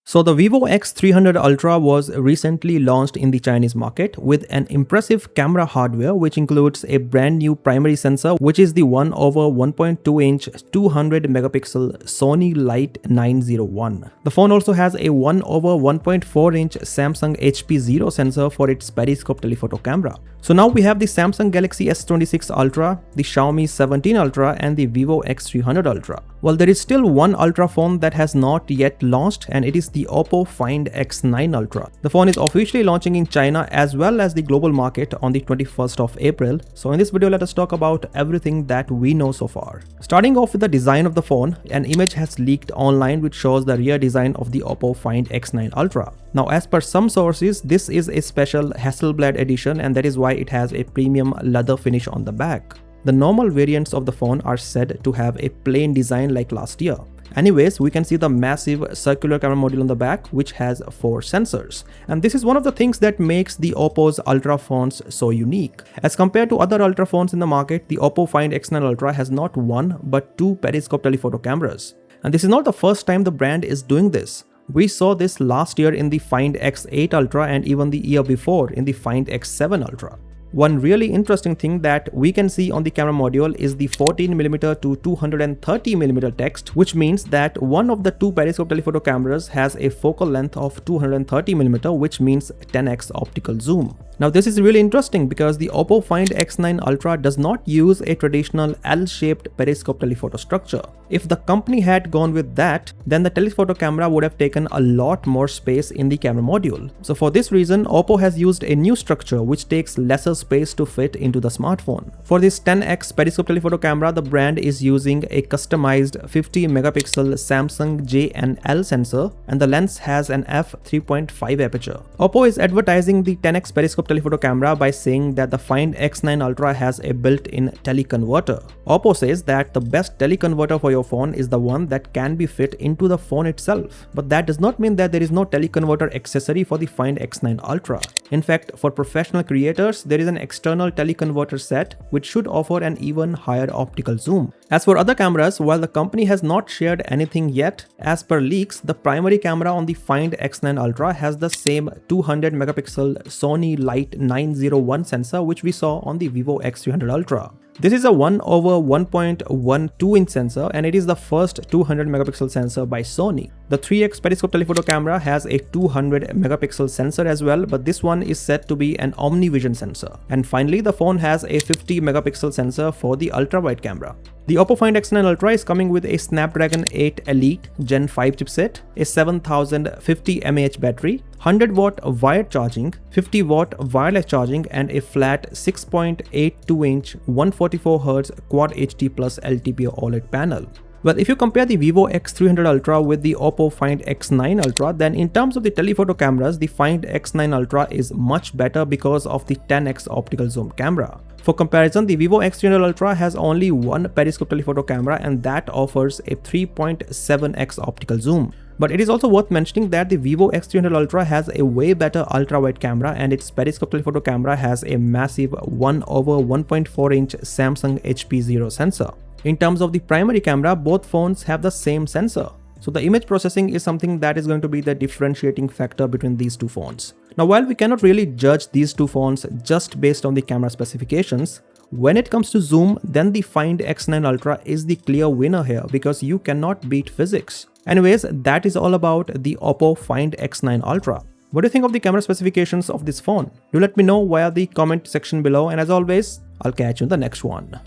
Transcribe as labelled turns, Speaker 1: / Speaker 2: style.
Speaker 1: So the Vivo X300 Ultra was recently launched in the Chinese market with an impressive camera hardware which includes a brand new primary sensor, which is the 1/1.2-inch 200 megapixel Sony LYT-900. The phone also has a 1/1.4-inch Samsung HP0 sensor for its periscope telephoto camera. So now we have the Samsung Galaxy S26 Ultra, the Xiaomi 17 Ultra and the Vivo X300 Ultra. Well, there is still one Ultra phone that has not yet launched, and it is the Oppo Find X9 Ultra. The phone is officially launching in China as well as the global market on the 21st of April. So in this video, let us talk about everything that we know so far. Starting off with the design of the phone, an image has leaked online which shows the rear design of the Oppo Find X9 Ultra. Now, as per some sources, this is a special Hasselblad edition, and that is why it has a premium leather finish on the back. The normal variants of the phone are said to have a plain design like last year. Anyways, we can see the massive circular camera module on the back which has 4 sensors. And this is one of the things that makes the Oppo's Ultra phones so unique. As compared to other Ultra phones in the market, the Oppo Find X9 Ultra has not one but 2 periscope telephoto cameras. And this is not the first time the brand is doing this. We saw this last year in the Find X8 Ultra and even the year before in the Find X7 Ultra. One really interesting thing that we can see on the camera module is the 14mm to 230mm text, which means that one of the 2 periscope telephoto cameras has a focal length of 230mm, which means 10x optical zoom. Now this is really interesting because the Oppo Find X9 Ultra does not use a traditional L-shaped periscope telephoto structure. If the company had gone with that, then the telephoto camera would have taken a lot more space in the camera module. So for this reason, Oppo has used a new structure which takes lesser space to fit into the smartphone. For this 10x periscope telephoto camera, the brand is using a customized 50 megapixel Samsung J&L sensor, and the lens has an f3.5 aperture. Oppo is advertising the 10x periscope telephoto camera by saying that the Find X9 Ultra has a built-in teleconverter. Oppo says that the best teleconverter for your phone is the one that can be fit into the phone itself. But that does not mean that there is no teleconverter accessory for the Find X9 Ultra. In fact, for professional creators, there is an external teleconverter set which should offer an even higher optical zoom. As for other cameras, while the company has not shared anything yet, as per leaks, the primary camera on the Find X9 Ultra has the same 200 megapixel Sony LYT-900 sensor which we saw on the Vivo X300 Ultra. This is a 1/1.12-inch sensor, and it is the first 200 megapixel sensor by Sony. The 3x periscope telephoto camera has a 200 megapixel sensor as well, but this one is said to be an OmniVision sensor. And finally, the phone has a 50 megapixel sensor for the ultra-wide camera. The Oppo Find X9 Ultra is coming with a Snapdragon 8 Elite Gen 5 chipset, a 7050 mAh battery, 100-watt wired charging, 50-watt wireless charging, and a flat 6.82-inch 144Hz Quad HD Plus LTPO OLED panel. Well, if you compare the Vivo X300 Ultra with the Oppo Find X9 Ultra, then in terms of the telephoto cameras, the Find X9 Ultra is much better because of the 10x optical zoom camera. For comparison, the Vivo X300 Ultra has only one periscope telephoto camera, and that offers a 3.7x optical zoom. But it is also worth mentioning that the Vivo X300 Ultra has a way better ultra-wide camera, and its periscope telephoto camera has a massive 1/1.4-inch Samsung HP0 sensor. In terms of the primary camera, both phones have the same sensor. So the image processing is something that is going to be the differentiating factor between these two phones. Now, while we cannot really judge these two phones just based on the camera specifications, when it comes to zoom, then the Find X9 Ultra is the clear winner here because you cannot beat physics. Anyways, that is all about the Oppo Find X9 Ultra. What do you think of the camera specifications of this phone? Do let me know via the comment section below, and as always, I'll catch you in the next one.